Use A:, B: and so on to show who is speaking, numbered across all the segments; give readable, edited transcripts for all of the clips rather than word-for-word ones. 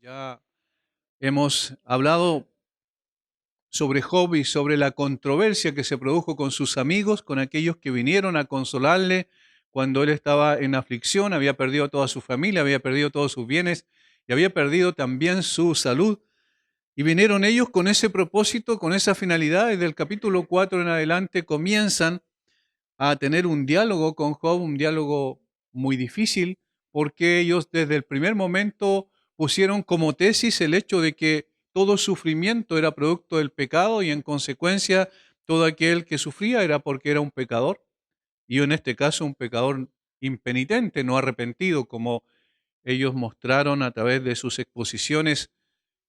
A: Ya hemos hablado sobre Job y sobre la controversia que se produjo con sus amigos, con aquellos que vinieron a consolarle cuando él estaba en aflicción, había perdido toda su familia, había perdido todos sus bienes y había perdido también su salud. Y vinieron ellos con ese propósito, con esa finalidad. Desde el capítulo 4 en adelante comienzan a tener un diálogo con Job, un diálogo muy difícil, porque ellos desde el primer momento pusieron como tesis el hecho de que todo sufrimiento era producto del pecado y en consecuencia todo aquel que sufría era porque era un pecador, y en este caso un pecador impenitente, no arrepentido, como ellos mostraron a través de sus exposiciones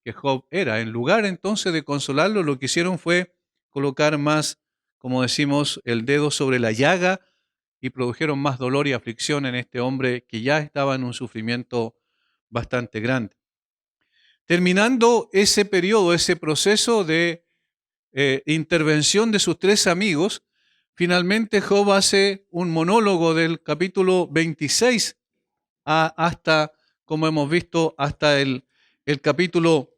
A: que Job era. En lugar entonces de consolarlo, lo que hicieron fue colocar más, como decimos, el dedo sobre la llaga y produjeron más dolor y aflicción en este hombre que ya estaba en un sufrimiento bastante grande. Terminando ese periodo, ese proceso de intervención de sus tres amigos, finalmente Job hace un monólogo del capítulo 26 hasta, como hemos visto, hasta el capítulo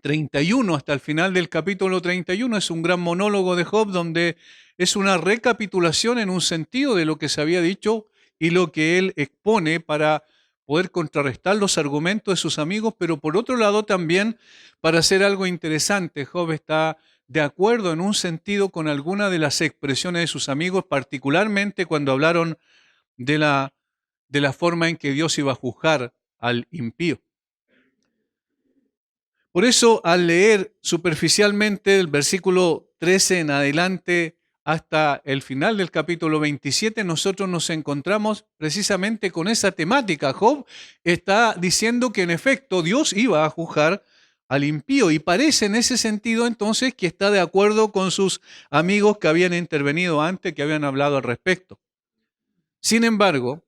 A: 31, hasta el final del capítulo 31, es un gran monólogo de Job donde es una recapitulación en un sentido de lo que se había dicho y lo que él expone para poder contrarrestar los argumentos de sus amigos, pero por otro lado también para hacer algo interesante. Job está de acuerdo en un sentido con alguna de las expresiones de sus amigos, particularmente cuando hablaron de la forma en que Dios iba a juzgar al impío. Por eso, al leer superficialmente el versículo 13 en adelante hasta el final del capítulo 27, nosotros nos encontramos precisamente con esa temática. Job está diciendo que en efecto Dios iba a juzgar al impío y parece en ese sentido entonces que está de acuerdo con sus amigos que habían intervenido antes, que habían hablado al respecto. Sin embargo,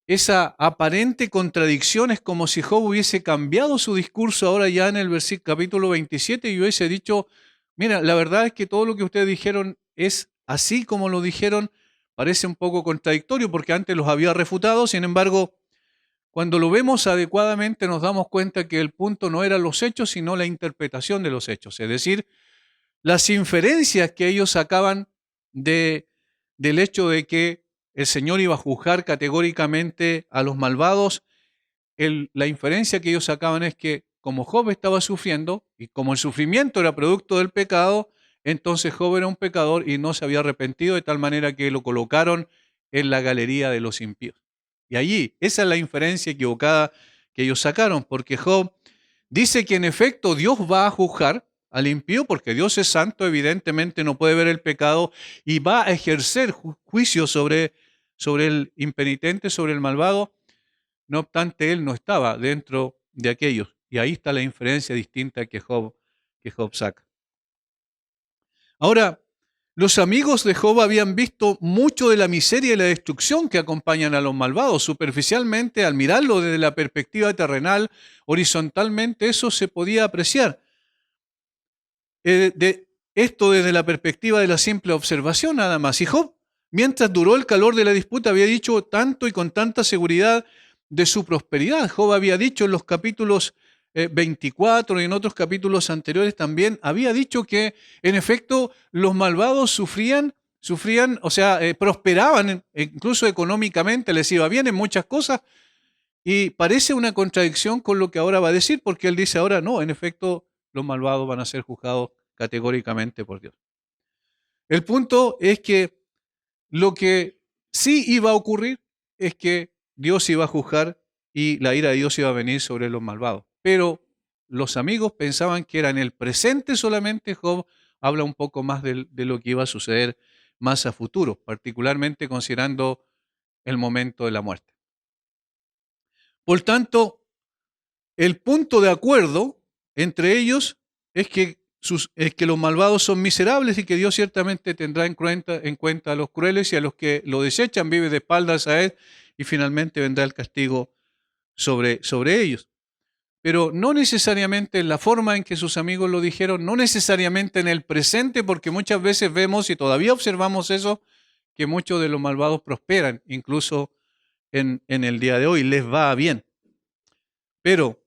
A: esa aparente contradicción es como si Job hubiese cambiado su discurso ahora ya en el capítulo 27 y hubiese dicho, mira, la verdad es que todo lo que ustedes dijeron es así como lo dijeron, parece un poco contradictorio porque antes los había refutado, sin embargo, cuando lo vemos adecuadamente nos damos cuenta que el punto no eran los hechos, sino la interpretación de los hechos, es decir, las inferencias que ellos sacaban de, del hecho de que el Señor iba a juzgar categóricamente a los malvados, la inferencia que ellos sacaban es que como Job estaba sufriendo y como el sufrimiento era producto del pecado, entonces Job era un pecador y no se había arrepentido de tal manera que lo colocaron en la galería de los impíos. Y allí, esa es la inferencia equivocada que ellos sacaron, porque Job dice que en efecto Dios va a juzgar al impío porque Dios es santo, evidentemente no puede ver el pecado y va a ejercer juicio sobre el impenitente, sobre el malvado. No obstante, él no estaba dentro de aquellos. Y ahí está la inferencia distinta que Job saca. Ahora, los amigos de Job habían visto mucho de la miseria y la destrucción que acompañan a los malvados. Superficialmente, al mirarlo desde la perspectiva terrenal, horizontalmente, eso se podía apreciar. Esto desde la perspectiva de la simple observación nada más. Y Job, mientras duró el calor de la disputa, había dicho tanto y con tanta seguridad de su prosperidad. Job había dicho en los capítulos 24 y en otros capítulos anteriores también, había dicho que en efecto los malvados sufrían, o sea, prosperaban incluso económicamente, les iba bien en muchas cosas, y parece una contradicción con lo que ahora va a decir, porque él dice ahora, no, en efecto, los malvados van a ser juzgados categóricamente por Dios. El punto es que lo que sí iba a ocurrir es que Dios iba a juzgar y la ira de Dios iba a venir sobre los malvados. Pero los amigos pensaban que era en el presente solamente. Job habla un poco más de lo que iba a suceder más a futuro, particularmente considerando el momento de la muerte. Por tanto, el punto de acuerdo entre ellos es que los malvados son miserables y que Dios ciertamente tendrá en cuenta a los crueles y a los que lo desechan, vive de espaldas a Él y finalmente vendrá el castigo sobre ellos. Pero no necesariamente en la forma en que sus amigos lo dijeron, no necesariamente en el presente, porque muchas veces vemos y todavía observamos eso, que muchos de los malvados prosperan, incluso en el día de hoy, les va bien. Pero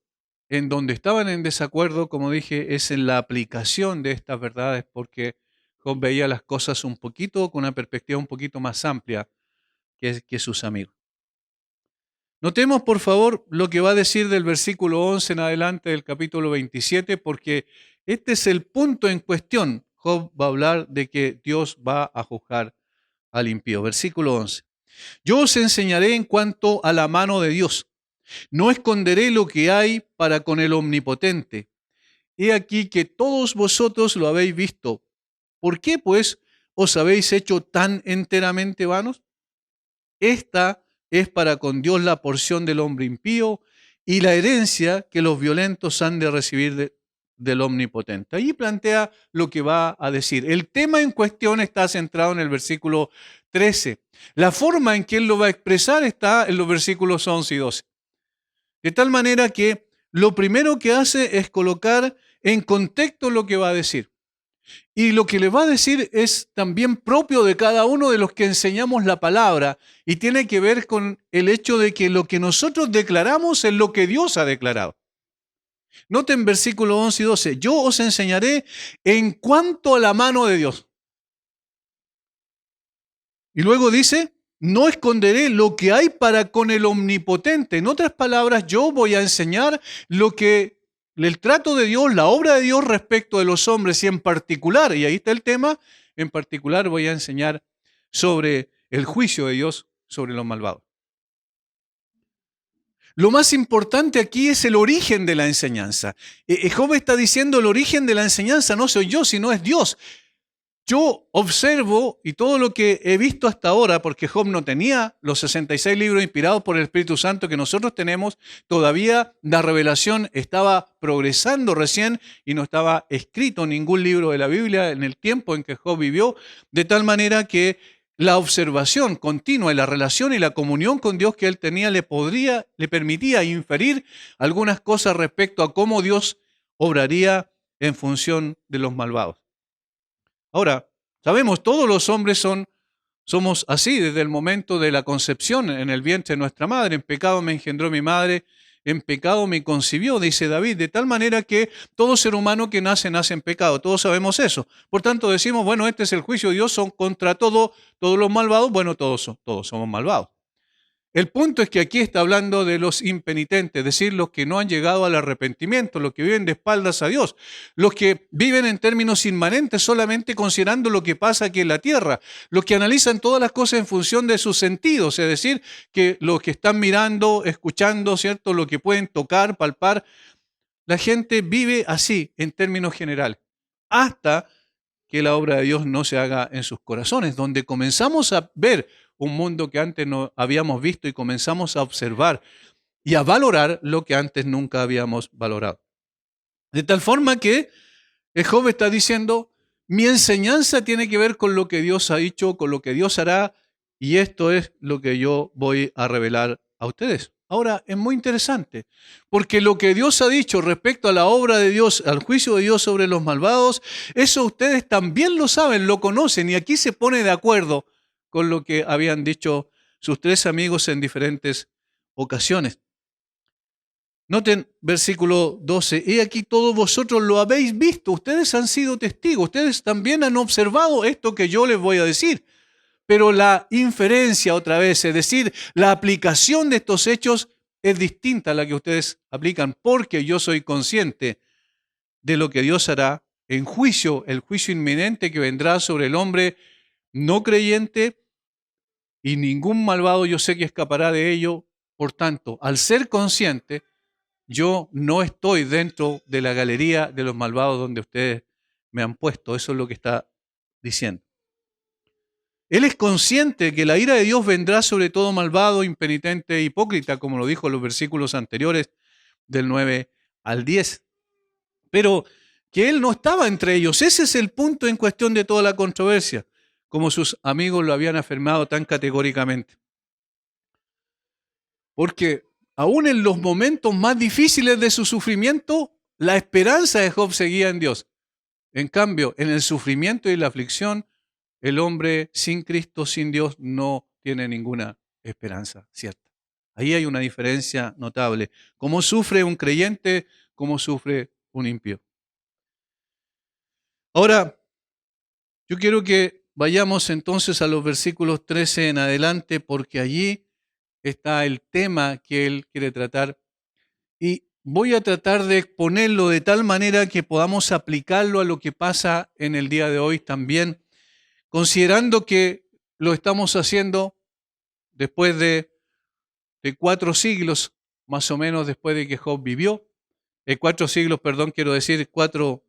A: en donde estaban en desacuerdo, como dije, es en la aplicación de estas verdades, porque Job veía las cosas un poquito, con una perspectiva un poquito más amplia que sus amigos. Notemos, por favor, lo que va a decir del versículo 11 en adelante del capítulo 27, porque este es el punto en cuestión. Job va a hablar de que Dios va a juzgar al impío. Versículo 11. Yo os enseñaré en cuanto a la mano de Dios. No esconderé lo que hay para con el Omnipotente. He aquí que todos vosotros lo habéis visto. ¿Por qué, pues, os habéis hecho tan enteramente vanos? Esta es para con Dios la porción del hombre impío y la herencia que los violentos han de recibir del Omnipotente. Allí plantea lo que va a decir. El tema en cuestión está centrado en el versículo 13. La forma en que él lo va a expresar está en los versículos 11 y 12. De tal manera que lo primero que hace es colocar en contexto lo que va a decir. Y lo que le va a decir es también propio de cada uno de los que enseñamos la palabra y tiene que ver con el hecho de que lo que nosotros declaramos es lo que Dios ha declarado. Noten versículos 11 y 12. Yo os enseñaré en cuanto a la mano de Dios. Y luego dice, no esconderé lo que hay para con el Omnipotente. En otras palabras, yo voy a enseñar lo que el trato de Dios, la obra de Dios respecto de los hombres y en particular, y ahí está el tema, en particular voy a enseñar sobre el juicio de Dios sobre los malvados. Lo más importante aquí es el origen de la enseñanza. Job está diciendo el origen de la enseñanza no soy yo, sino es Dios. Yo observo y todo lo que he visto hasta ahora, porque Job no tenía los 66 libros inspirados por el Espíritu Santo que nosotros tenemos, todavía la revelación estaba progresando recién y no estaba escrito ningún libro de la Biblia en el tiempo en que Job vivió, de tal manera que la observación continua y la relación y la comunión con Dios que él tenía le permitía inferir algunas cosas respecto a cómo Dios obraría en función de los malvados. Ahora, sabemos, todos los hombres somos así desde el momento de la concepción en el vientre de nuestra madre. En pecado me engendró mi madre, en pecado me concibió, dice David, de tal manera que todo ser humano que nace en pecado. Todos sabemos eso. Por tanto, decimos, bueno, este es el juicio de Dios contra todos los malvados. Bueno, todos somos malvados. El punto es que aquí está hablando de los impenitentes, es decir, los que no han llegado al arrepentimiento, los que viven de espaldas a Dios, los que viven en términos inmanentes solamente considerando lo que pasa aquí en la tierra, los que analizan todas las cosas en función de sus sentidos, es decir, que los que están mirando, escuchando, ¿cierto?, lo que pueden tocar, palpar. La gente vive así en términos generales, hasta que la obra de Dios no se haga en sus corazones, donde comenzamos a ver un mundo que antes no habíamos visto y comenzamos a observar y a valorar lo que antes nunca habíamos valorado. De tal forma que el Job está diciendo, mi enseñanza tiene que ver con lo que Dios ha dicho, con lo que Dios hará, y esto es lo que yo voy a revelar a ustedes. Ahora, es muy interesante, porque lo que Dios ha dicho respecto a la obra de Dios, al juicio de Dios sobre los malvados, eso ustedes también lo saben, lo conocen, y aquí se pone de acuerdo con lo que habían dicho sus tres amigos en diferentes ocasiones. Noten versículo 12, he aquí todos vosotros lo habéis visto, ustedes han sido testigos, ustedes también han observado esto que yo les voy a decir. Pero la inferencia otra vez, es decir, la aplicación de estos hechos es distinta a la que ustedes aplican, porque yo soy consciente de lo que Dios hará en juicio, el juicio inminente que vendrá sobre el hombre no creyente, y ningún malvado yo sé que escapará de ello. Por tanto, al ser consciente, yo no estoy dentro de la galería de los malvados donde ustedes me han puesto. Eso es lo que está diciendo. Él es consciente que la ira de Dios vendrá sobre todo malvado, impenitente e hipócrita, como lo dijo en los versículos anteriores del 9 al 10. Pero que él no estaba entre ellos. Ese es el punto en cuestión de toda la controversia, como sus amigos lo habían afirmado tan categóricamente. Porque aún en los momentos más difíciles de su sufrimiento, la esperanza de Job seguía en Dios. En cambio, en el sufrimiento y la aflicción, el hombre sin Cristo, sin Dios, no tiene ninguna esperanza cierta. Ahí hay una diferencia notable. ¿Cómo sufre un creyente? ¿Cómo sufre un impío? Ahora, yo quiero que vayamos entonces a los versículos 13 en adelante, porque allí está el tema que él quiere tratar. Y voy a tratar de exponerlo de tal manera que podamos aplicarlo a lo que pasa en el día de hoy también, considerando que lo estamos haciendo después de 4 siglos, más o menos después de que Job vivió. 4 siglos, perdón, quiero decir cuatro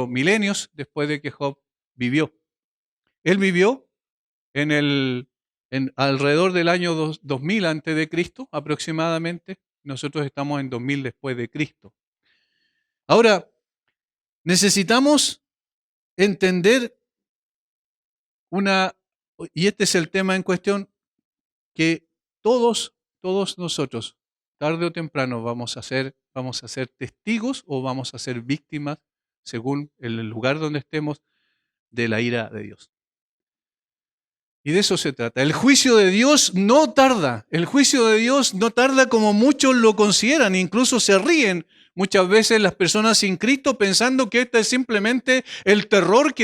A: milenios después de que Job vivió. Él vivió en alrededor del año 2000 antes de Cristo, aproximadamente. Nosotros estamos en 2000 después de Cristo. Ahora, necesitamos entender y este es el tema en cuestión, que todos nosotros, tarde o temprano, vamos a ser testigos o vamos a ser víctimas, según el lugar donde estemos, de la ira de Dios. Y de eso se trata. El juicio de Dios no tarda. El juicio de Dios no tarda como muchos lo consideran. Incluso se ríen muchas veces las personas sin Cristo pensando que este es simplemente el terror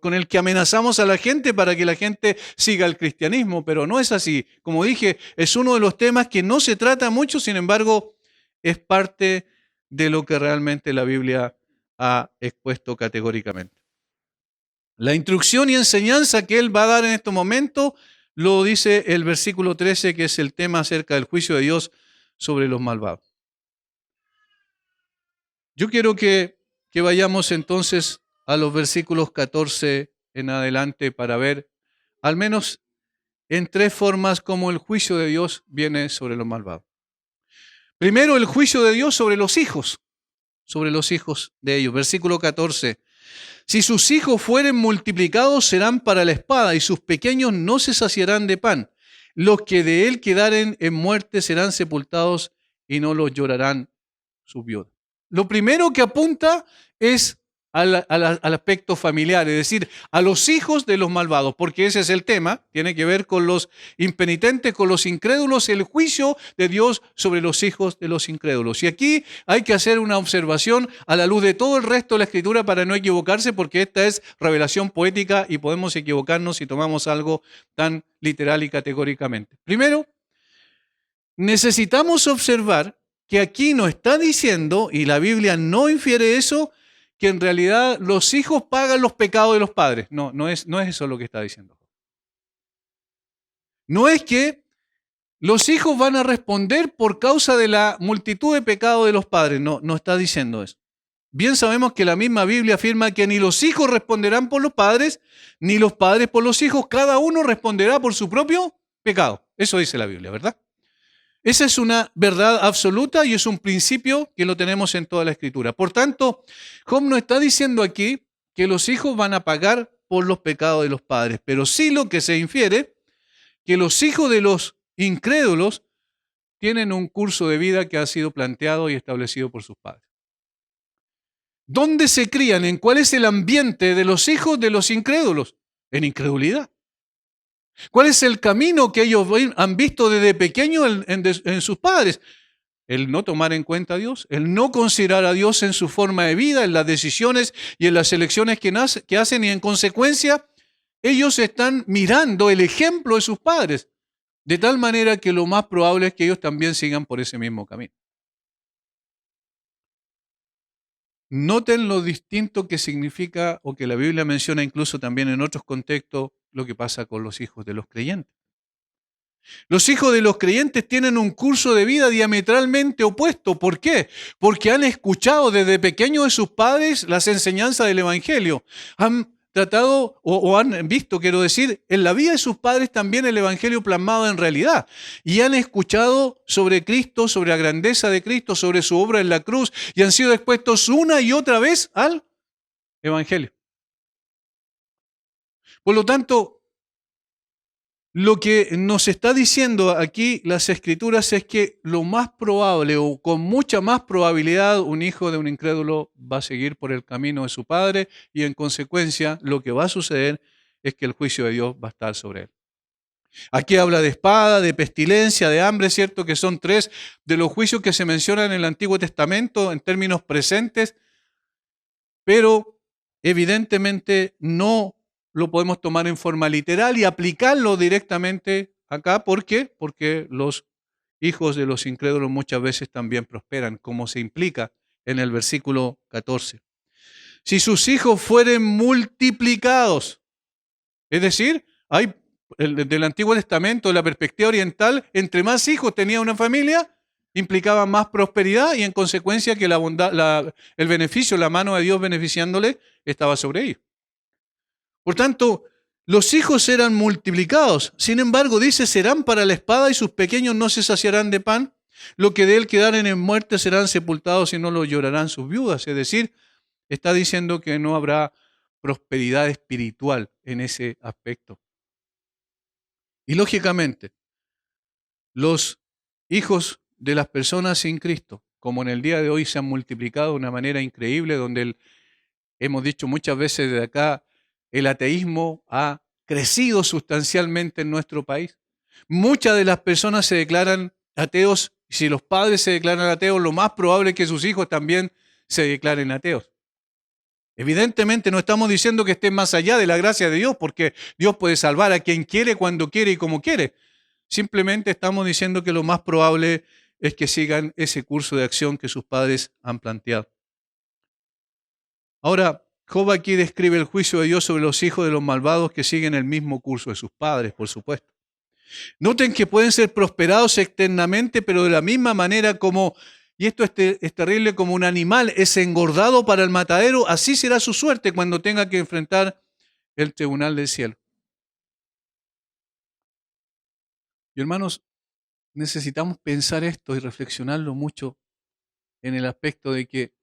A: con el que amenazamos a la gente para que la gente siga el cristianismo. Pero no es así. Como dije, es uno de los temas que no se trata mucho, sin embargo, es parte de lo que realmente la Biblia ha expuesto categóricamente. La instrucción y enseñanza que él va a dar en este momento lo dice el versículo 13, que es el tema acerca del juicio de Dios sobre los malvados. Yo quiero que vayamos entonces a los versículos 14 en adelante para ver al menos en 3 formas cómo el juicio de Dios viene sobre los malvados. Primero, el juicio de Dios sobre los hijos de ellos. Versículo 14. Si sus hijos fueren multiplicados, serán para la espada, y sus pequeños no se saciarán de pan. Los que de él quedaren en muerte serán sepultados, y no los llorarán sus viudas. Lo primero que apunta es al aspecto familiar, es decir, a los hijos de los malvados, porque ese es el tema, tiene que ver con los impenitentes, con los incrédulos, el juicio de Dios sobre los hijos de los incrédulos. Y aquí hay que hacer una observación a la luz de todo el resto de la Escritura para no equivocarse, porque esta es revelación poética y podemos equivocarnos si tomamos algo tan literal y categóricamente. Primero, necesitamos observar que aquí no está diciendo, y la Biblia no infiere eso, que en realidad los hijos pagan los pecados de los padres. No es eso lo que está diciendo. No es que los hijos van a responder por causa de la multitud de pecados de los padres. No está diciendo eso. Bien sabemos que la misma Biblia afirma que ni los hijos responderán por los padres, ni los padres por los hijos. Cada uno responderá por su propio pecado. Eso dice la Biblia, ¿verdad? Esa es una verdad absoluta y es un principio que lo tenemos en toda la Escritura. Por tanto, Job no está diciendo aquí que los hijos van a pagar por los pecados de los padres, pero sí lo que se infiere, que los hijos de los incrédulos tienen un curso de vida que ha sido planteado y establecido por sus padres. ¿Dónde se crían? ¿En cuál es el ambiente de los hijos de los incrédulos? En incredulidad. ¿Cuál es el camino que ellos han visto desde pequeños en sus padres? El no tomar en cuenta a Dios, el no considerar a Dios en su forma de vida, en las decisiones y en las elecciones que hacen, y en consecuencia ellos están mirando el ejemplo de sus padres, de tal manera que lo más probable es que ellos también sigan por ese mismo camino. Noten lo distinto que significa, o que la Biblia menciona incluso también en otros contextos, lo que pasa con los hijos de los creyentes. Los hijos de los creyentes tienen un curso de vida diametralmente opuesto. ¿Por qué? Porque han escuchado desde pequeños de sus padres las enseñanzas del Evangelio. Han tratado o han visto, quiero decir, en la vida de sus padres también el Evangelio plasmado en realidad. Y han escuchado sobre Cristo, sobre la grandeza de Cristo, sobre su obra en la cruz, y han sido expuestos una y otra vez al Evangelio. Por lo tanto, lo que nos está diciendo aquí las Escrituras es que lo más probable, o con mucha más probabilidad, un hijo de un incrédulo va a seguir por el camino de su padre, y en consecuencia lo que va a suceder es que el juicio de Dios va a estar sobre él. Aquí habla de espada, de pestilencia, de hambre, ¿cierto? Que son tres de los juicios que se mencionan en el Antiguo Testamento en términos presentes, pero evidentemente no lo podemos tomar en forma literal y aplicarlo directamente acá. ¿Por qué? Porque los hijos de los incrédulos muchas veces también prosperan, como se implica en el versículo 14. Si sus hijos fueren multiplicados, es decir, hay del Antiguo Testamento, de la perspectiva oriental, entre más hijos tenía una familia, implicaba más prosperidad y en consecuencia que la bondad, el beneficio, la mano de Dios beneficiándole, estaba sobre ellos. Por tanto, los hijos eran multiplicados. Sin embargo, dice, serán para la espada y sus pequeños no se saciarán de pan. Lo que de él quedaren en muerte serán sepultados y no lo llorarán sus viudas. Es decir, está diciendo que no habrá prosperidad espiritual en ese aspecto. Y lógicamente, los hijos de las personas sin Cristo, como en el día de hoy se han multiplicado de una manera increíble, donde hemos dicho muchas veces desde acá, el ateísmo ha crecido sustancialmente en nuestro país. Muchas de las personas se declaran ateos, y si los padres se declaran ateos, lo más probable es que sus hijos también se declaren ateos. Evidentemente no estamos diciendo que estén más allá de la gracia de Dios, porque Dios puede salvar a quien quiere, cuando quiere y como quiere. Simplemente estamos diciendo que lo más probable es que sigan ese curso de acción que sus padres han planteado. Ahora, Job aquí describe el juicio de Dios sobre los hijos de los malvados que siguen el mismo curso de sus padres, por supuesto. Noten que pueden ser prosperados externamente, pero de la misma manera como, y esto es terrible, como un animal es engordado para el matadero, así será su suerte cuando tenga que enfrentar el tribunal del cielo. Y hermanos, necesitamos pensar esto y reflexionarlo mucho en el aspecto de que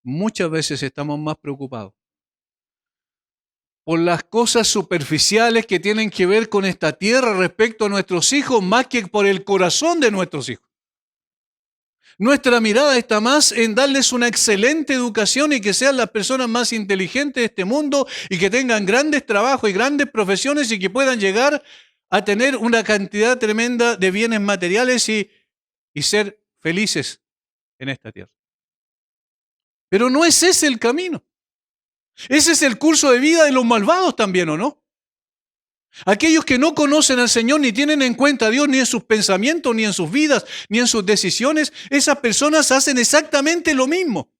A: muchas veces estamos más preocupados por las cosas superficiales que tienen que ver con esta tierra respecto a nuestros hijos, más que por el corazón de nuestros hijos. Nuestra mirada está más en darles una excelente educación y que sean las personas más inteligentes de este mundo y que tengan grandes trabajos y grandes profesiones y que puedan llegar a tener una cantidad tremenda de bienes materiales y ser felices en esta tierra. Pero no es ese el camino. Ese es el curso de vida de los malvados también, ¿o no? Aquellos que no conocen al Señor ni tienen en cuenta a Dios ni en sus pensamientos, ni en sus vidas, ni en sus decisiones, esas personas hacen exactamente lo mismo.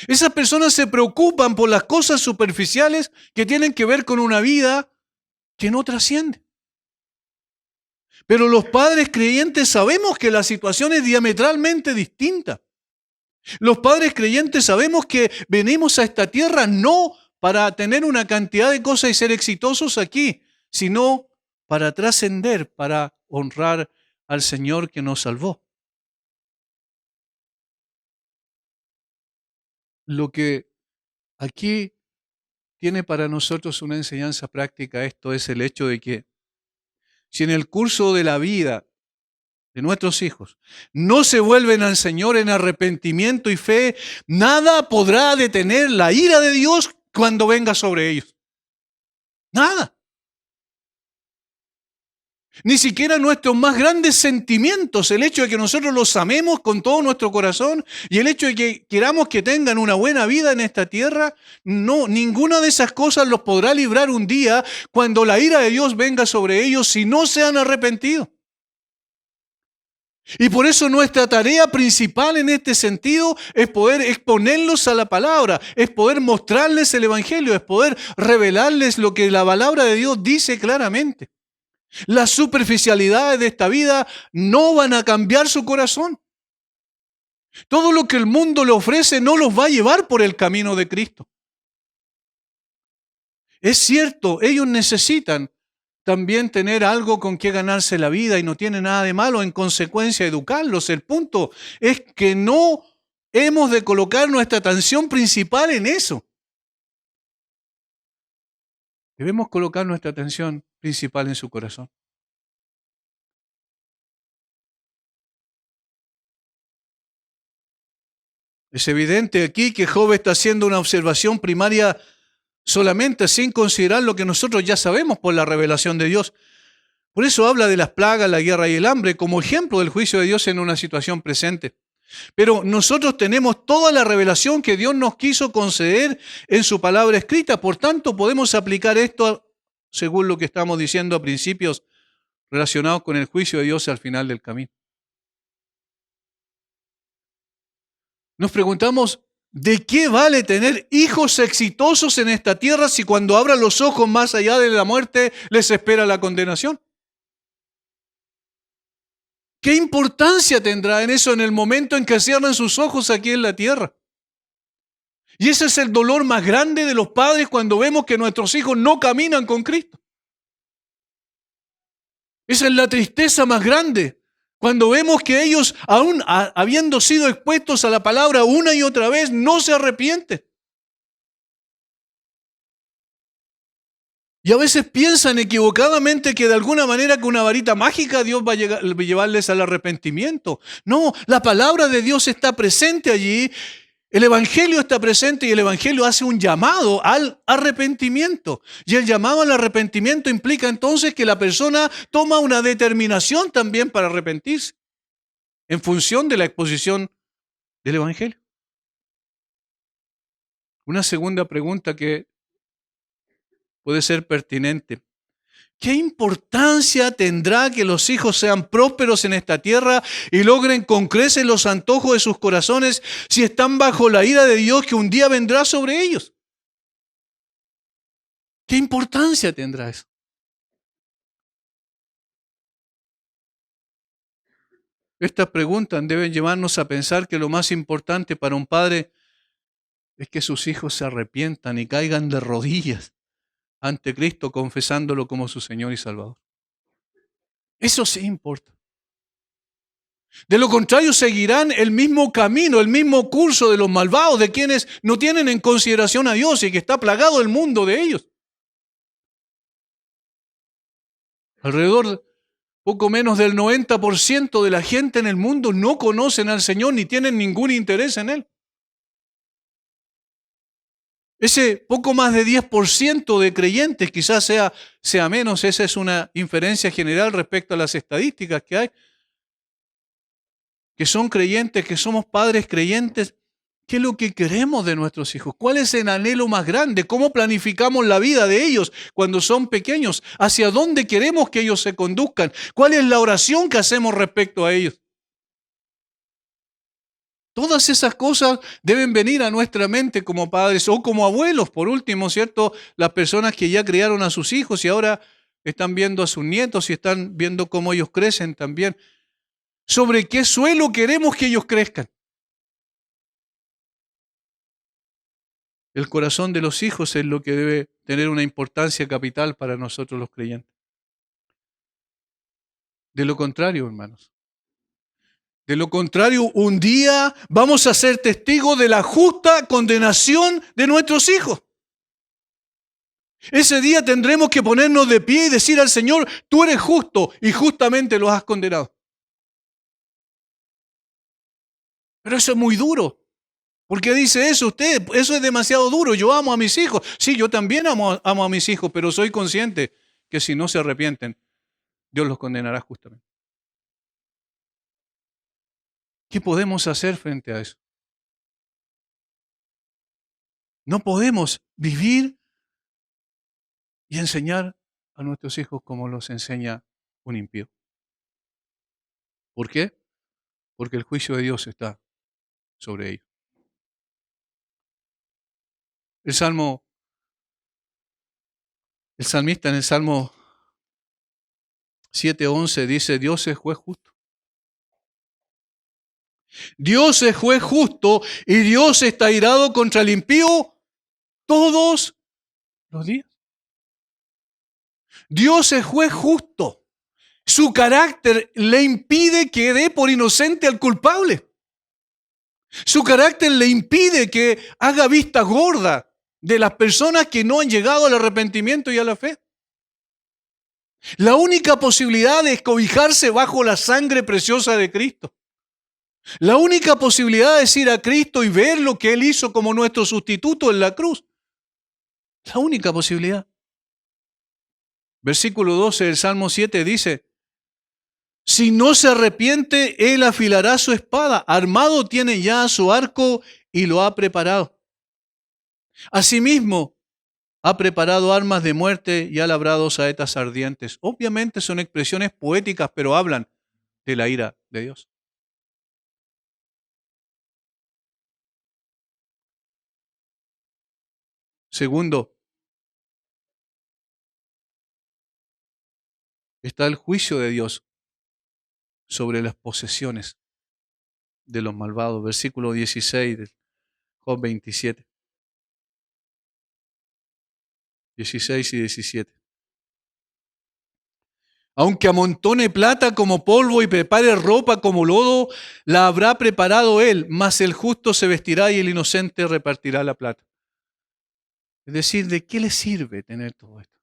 A: Esas personas se preocupan por las cosas superficiales que tienen que ver con una vida que no trasciende. Pero los padres creyentes sabemos que la situación es diametralmente distinta. Los padres creyentes sabemos que venimos a esta tierra no para tener una cantidad de cosas y ser exitosos aquí, sino para trascender, para honrar al Señor que nos salvó. Lo que aquí tiene para nosotros una enseñanza práctica, esto es el hecho de que si en el curso de la vida de nuestros hijos no se vuelven al Señor en arrepentimiento y fe, nada podrá detener la ira de Dios cuando venga sobre ellos. Nada. Ni siquiera nuestros más grandes sentimientos, el hecho de que nosotros los amemos con todo nuestro corazón y el hecho de que queramos que tengan una buena vida en esta tierra, no, ninguna de esas cosas los podrá librar un día cuando la ira de Dios venga sobre ellos si no se han arrepentido. Y por eso nuestra tarea principal en este sentido es poder exponerlos a la palabra, es poder mostrarles el Evangelio, es poder revelarles lo que la palabra de Dios dice claramente. Las superficialidades de esta vida no van a cambiar su corazón. Todo lo que el mundo le ofrece no los va a llevar por el camino de Cristo. Es cierto, ellos necesitan también tener algo con que ganarse la vida y no tiene nada de malo en consecuencia educarlos. El punto es que no hemos de colocar nuestra atención principal en eso. Debemos colocar nuestra atención principal en su corazón. Es evidente aquí que Job está haciendo una observación primaria solamente sin considerar lo que nosotros ya sabemos por la revelación de Dios. Por eso habla de las plagas, la guerra y el hambre como ejemplo del juicio de Dios en una situación presente. Pero nosotros tenemos toda la revelación que Dios nos quiso conceder en su palabra escrita. Por tanto, podemos aplicar esto según lo que estamos diciendo a principios relacionados con el juicio de Dios al final del camino. Nos preguntamos, ¿de qué vale tener hijos exitosos en esta tierra si cuando abran los ojos más allá de la muerte les espera la condenación? ¿Qué importancia tendrá en eso en el momento en que cierran sus ojos aquí en la tierra? Y ese es el dolor más grande de los padres cuando vemos que nuestros hijos no caminan con Cristo. Esa es la tristeza más grande. Cuando vemos que ellos, aún habiendo sido expuestos a la palabra una y otra vez, no se arrepienten. Y a veces piensan equivocadamente que de alguna manera con una varita mágica Dios va a llevarles al arrepentimiento. No, la palabra de Dios está presente allí, el Evangelio está presente y el Evangelio hace un llamado al arrepentimiento. Y el llamado al arrepentimiento implica entonces que la persona toma una determinación también para arrepentirse en función de la exposición del Evangelio. Una segunda pregunta que puede ser pertinente. ¿Qué importancia tendrá que los hijos sean prósperos en esta tierra y logren con creces los antojos de sus corazones si están bajo la ira de Dios que un día vendrá sobre ellos? ¿Qué importancia tendrá eso? Estas preguntas deben llevarnos a pensar que lo más importante para un padre es que sus hijos se arrepientan y caigan de rodillas ante Cristo confesándolo como su Señor y Salvador. Eso sí importa. De lo contrario, seguirán el mismo camino, el mismo curso de los malvados, de quienes no tienen en consideración a Dios y que está plagado el mundo de ellos. Alrededor, poco menos del 90% de la gente en el mundo no conocen al Señor ni tienen ningún interés en Él. Ese poco más de 10% de creyentes, quizás sea menos, esa es una inferencia general respecto a las estadísticas que hay, que son creyentes, que somos padres creyentes. ¿Qué es lo que queremos de nuestros hijos? ¿Cuál es el anhelo más grande? ¿Cómo planificamos la vida de ellos cuando son pequeños? ¿Hacia dónde queremos que ellos se conduzcan? ¿Cuál es la oración que hacemos respecto a ellos? Todas esas cosas deben venir a nuestra mente como padres o como abuelos, por último, ¿cierto? Las personas que ya criaron a sus hijos y ahora están viendo a sus nietos y están viendo cómo ellos crecen también. ¿Sobre qué suelo queremos que ellos crezcan? El corazón de los hijos es lo que debe tener una importancia capital para nosotros los creyentes. De lo contrario, hermanos. De lo contrario, un día vamos a ser testigos de la justa condenación de nuestros hijos. Ese día tendremos que ponernos de pie y decir al Señor, tú eres justo y justamente los has condenado. Pero eso es muy duro. ¿Por qué dice eso usted? Eso es demasiado duro. Yo amo a mis hijos. Sí, yo también amo a mis hijos, pero soy consciente que si no se arrepienten, Dios los condenará justamente. ¿Qué podemos hacer frente a eso? No podemos vivir y enseñar a nuestros hijos como los enseña un impío. ¿Por qué? Porque el juicio de Dios está sobre ellos. El salmista en el Salmo 7:11 dice, Dios es juez justo. Dios es juez justo y Dios está airado contra el impío todos los días. Dios es juez justo. Su carácter le impide que dé por inocente al culpable. Su carácter le impide que haga vista gorda de las personas que no han llegado al arrepentimiento y a la fe. La única posibilidad es cobijarse bajo la sangre preciosa de Cristo. La única posibilidad es ir a Cristo y ver lo que Él hizo como nuestro sustituto en la cruz. La única posibilidad. Versículo 12 del Salmo 7 dice, si no se arrepiente, él afilará su espada. Armado tiene ya su arco y lo ha preparado. Asimismo, ha preparado armas de muerte y ha labrado saetas ardientes. Obviamente son expresiones poéticas, pero hablan de la ira de Dios. Segundo, está el juicio de Dios sobre las posesiones de los malvados. Versículo 16 de Job 27, 16 y 17. Aunque amontone plata como polvo y prepare ropa como lodo, la habrá preparado él, mas el justo se vestirá y el inocente repartirá la plata. Es decir, ¿de qué le sirve tener todo esto?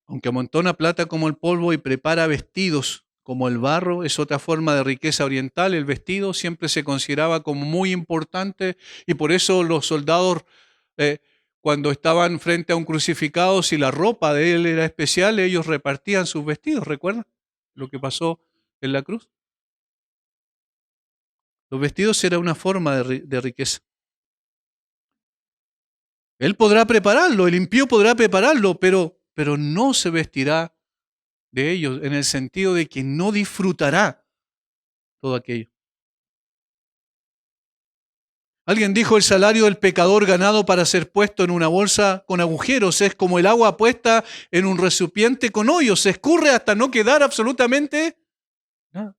A: Aunque amontona plata como el polvo y prepara vestidos como el barro, es otra forma de riqueza oriental. El vestido siempre se consideraba como muy importante y por eso los soldados, eh, cuando estaban frente a un crucificado, si la ropa de él era especial, ellos repartían sus vestidos. ¿Recuerdan lo que pasó en la cruz? Los vestidos era una forma de riqueza. Él podrá prepararlo, el impío podrá prepararlo, pero no se vestirá de ellos en el sentido de que no disfrutará todo aquello. Alguien dijo, el salario del pecador ganado para ser puesto en una bolsa con agujeros es como el agua puesta en un recipiente con hoyos, se escurre hasta no quedar absolutamente nada.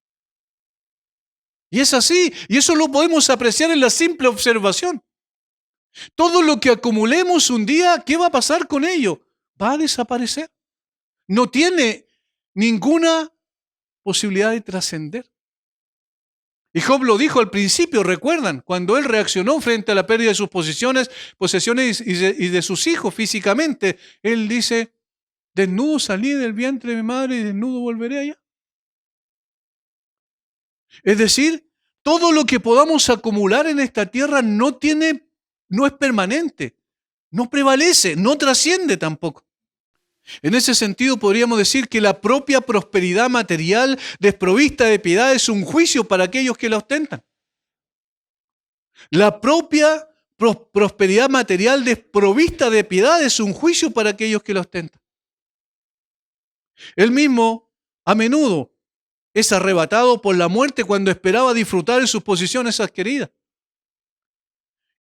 A: Y es así, y eso lo podemos apreciar en la simple observación. Todo lo que acumulemos un día, ¿qué va a pasar con ello? Va a desaparecer. No tiene ninguna posibilidad de trascender. Y Job lo dijo al principio, recuerdan, cuando él reaccionó frente a la pérdida de sus posesiones y de sus hijos físicamente, él dice, desnudo salí del vientre de mi madre y desnudo volveré allá. Es decir, todo lo que podamos acumular en esta tierra no es permanente, no prevalece, no trasciende tampoco. En ese sentido, podríamos decir que la propia prosperidad material desprovista de piedad es un juicio para aquellos que la ostentan. La propia prosperidad material desprovista de piedad es un juicio para aquellos que la ostentan. Él mismo, a menudo, es arrebatado por la muerte cuando esperaba disfrutar de sus posiciones adquiridas.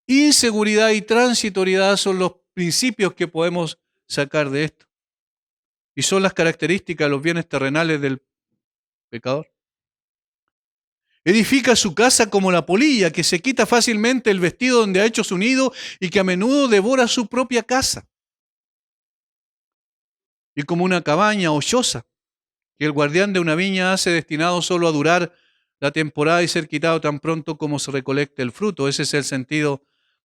A: Inseguridad y transitoriedad son los principios que podemos sacar de esto. Y son las características de los bienes terrenales del pecador. Edifica su casa como la polilla, que se quita fácilmente el vestido donde ha hecho su nido y que a menudo devora su propia casa. Y como una cabaña o choza, que el guardián de una viña hace destinado solo a durar la temporada y ser quitado tan pronto como se recolecte el fruto. Ese es el sentido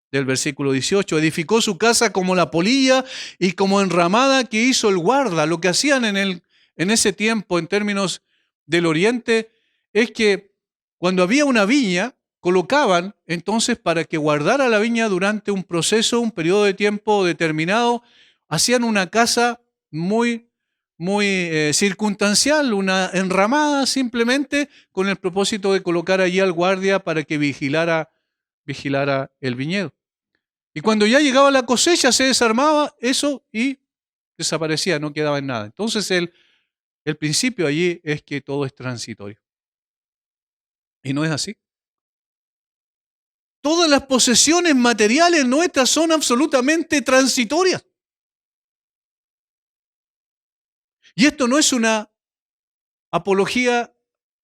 A: del versículo 18. Edificó su casa como la polilla y como enramada que hizo el guarda. Lo que hacían en ese tiempo, en términos del oriente, es que cuando había una viña, colocaban entonces para que guardara la viña durante un proceso, un periodo de tiempo determinado, hacían una casa muy circunstancial, una enramada simplemente con el propósito de colocar allí al guardia para que vigilara el viñedo. Y cuando ya llegaba la cosecha se desarmaba eso y desaparecía, no quedaba en nada. Entonces el principio allí es que todo es transitorio. Y no es así. Todas las posesiones materiales nuestras son absolutamente transitorias. Y esto no es una apología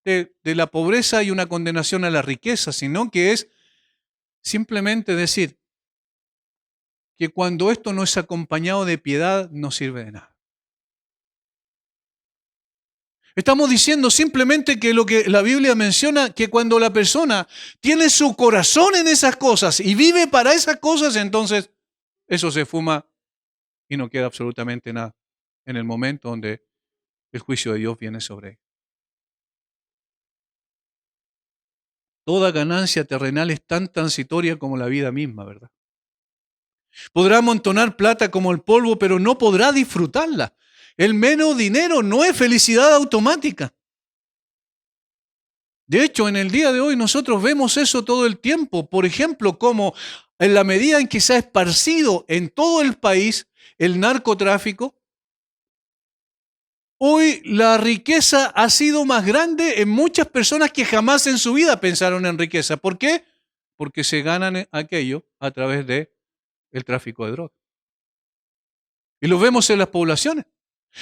A: de la pobreza y una condenación a la riqueza, sino que es simplemente decir que cuando esto no es acompañado de piedad, no sirve de nada. Estamos diciendo simplemente que lo que la Biblia menciona, que cuando la persona tiene su corazón en esas cosas y vive para esas cosas, entonces eso se fuma y no queda absolutamente nada en el momento donde el juicio de Dios viene sobre él. Toda ganancia terrenal es tan transitoria como la vida misma, ¿verdad? Podrá amontonar plata como el polvo, pero no podrá disfrutarla. El menos dinero no es felicidad automática. De hecho, en el día de hoy nosotros vemos eso todo el tiempo. Por ejemplo, como en la medida en que se ha esparcido en todo el país el narcotráfico, hoy la riqueza ha sido más grande en muchas personas que jamás en su vida pensaron en riqueza. ¿Por qué? Porque se ganan aquello a través del tráfico de drogas. Y lo vemos en las poblaciones.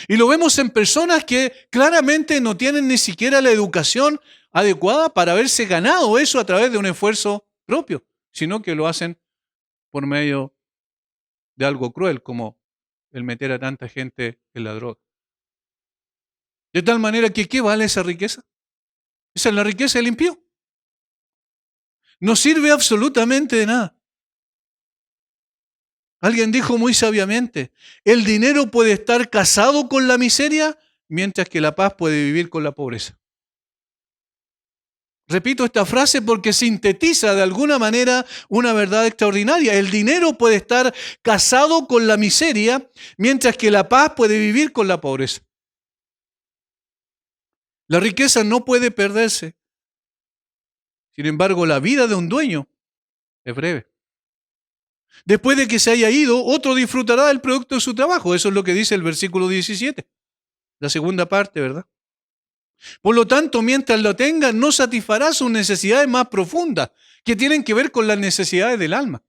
A: Y lo vemos en personas que claramente no tienen ni siquiera la educación adecuada para haberse ganado eso a través de un esfuerzo propio, sino que lo hacen por medio de algo cruel como el meter a tanta gente en la droga. De tal manera que, ¿qué vale esa riqueza? Esa es la riqueza del impío. No sirve absolutamente de nada. Alguien dijo muy sabiamente, el dinero puede estar casado con la miseria, mientras que la paz puede vivir con la pobreza. Repito esta frase porque sintetiza de alguna manera una verdad extraordinaria. El dinero puede estar casado con la miseria, mientras que la paz puede vivir con la pobreza. La riqueza no puede perderse. Sin embargo, la vida de un dueño es breve. Después de que se haya ido, otro disfrutará del producto de su trabajo. Eso es lo que dice el versículo 17, la segunda parte, ¿verdad? Por lo tanto, mientras lo tenga, no satisfará sus necesidades más profundas, que tienen que ver con las necesidades del alma.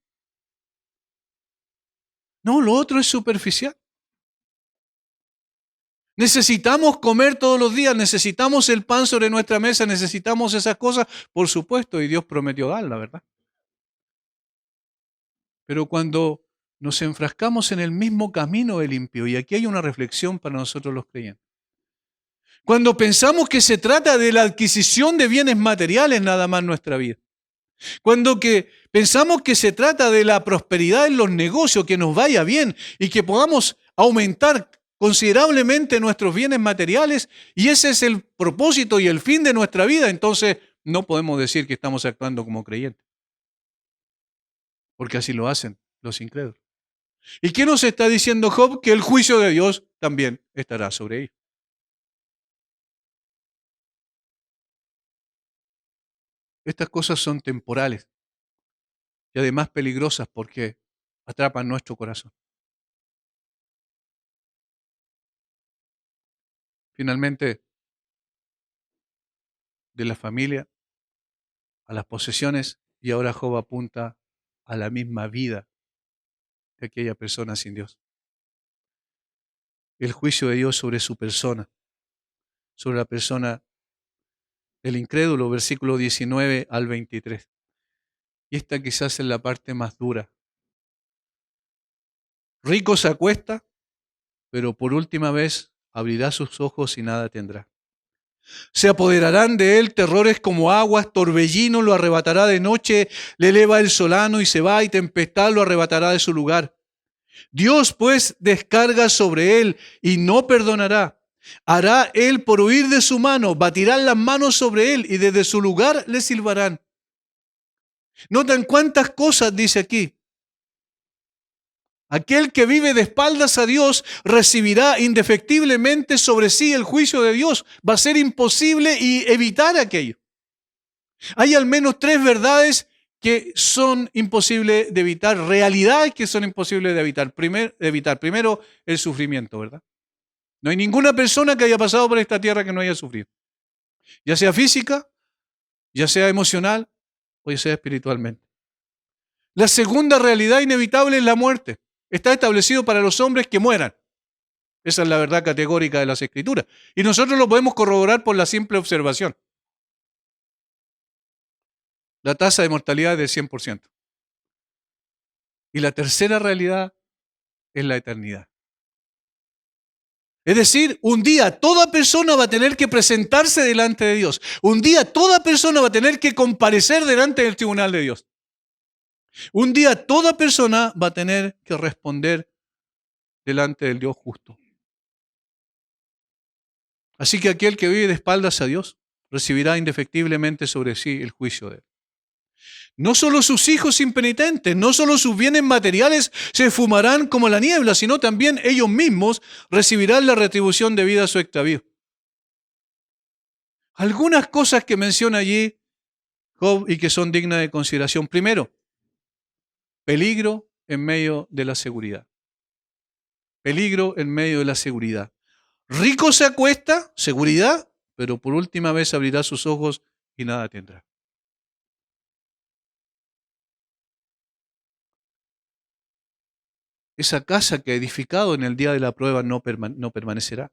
A: No, lo otro es superficial. Necesitamos comer todos los días, necesitamos el pan sobre nuestra mesa, necesitamos esas cosas, por supuesto, y Dios prometió darla, ¿verdad? Pero cuando nos enfrascamos en el mismo camino del impío, y aquí hay una reflexión para nosotros los creyentes, cuando pensamos que se trata de la adquisición de bienes materiales nada más en nuestra vida, cuando pensamos que se trata de la prosperidad en los negocios, que nos vaya bien y que podamos aumentar considerablemente nuestros bienes materiales, y ese es el propósito y el fin de nuestra vida, entonces no podemos decir que estamos actuando como creyentes, porque así lo hacen los incrédulos. ¿Y qué nos está diciendo Job? Que el juicio de Dios también estará sobre ellos. Estas cosas son temporales y además peligrosas porque atrapan nuestro corazón. Finalmente, de la familia a las posesiones, y ahora Job apunta a la misma vida de aquella persona sin Dios. El juicio de Dios sobre su persona, sobre la persona del incrédulo, versículo 19 al 23. Y esta quizás es la parte más dura. Rico se acuesta, pero por última vez abrirá sus ojos y nada tendrá. Se apoderarán de él terrores como aguas, torbellino lo arrebatará de noche, le eleva el solano y se va, y tempestad lo arrebatará de su lugar. Dios pues descarga sobre él y no perdonará. Hará él por huir de su mano, batirán las manos sobre él y desde su lugar le silbarán. Notan cuántas cosas dice aquí. Aquel que vive de espaldas a Dios recibirá indefectiblemente sobre sí el juicio de Dios. Va a ser imposible y evitar aquello. Hay al menos tres verdades que son imposibles de evitar, realidades que son imposibles de evitar. Primero, el sufrimiento, ¿verdad? No hay ninguna persona que haya pasado por esta tierra que no haya sufrido. Ya sea física, ya sea emocional o ya sea espiritualmente. La segunda realidad inevitable es la muerte. Está establecido para los hombres que mueran. Esa es la verdad categórica de las Escrituras. Y nosotros lo podemos corroborar por la simple observación. La tasa de mortalidad es del 100%. Y la tercera realidad es la eternidad. Es decir, un día toda persona va a tener que presentarse delante de Dios. Un día toda persona va a tener que comparecer delante del tribunal de Dios. Un día toda persona va a tener que responder delante del Dios justo. Así que aquel que vive de espaldas a Dios recibirá indefectiblemente sobre sí el juicio de él. No solo sus hijos impenitentes, no solo sus bienes materiales se esfumarán como la niebla, sino también ellos mismos recibirán la retribución debida a su extravío. Algunas cosas que menciona allí Job y que son dignas de consideración. Primero, peligro en medio de la seguridad. Peligro en medio de la seguridad. Rico se acuesta, seguridad, pero por última vez abrirá sus ojos y nada tendrá. Esa casa que ha edificado en el día de la prueba no permanecerá.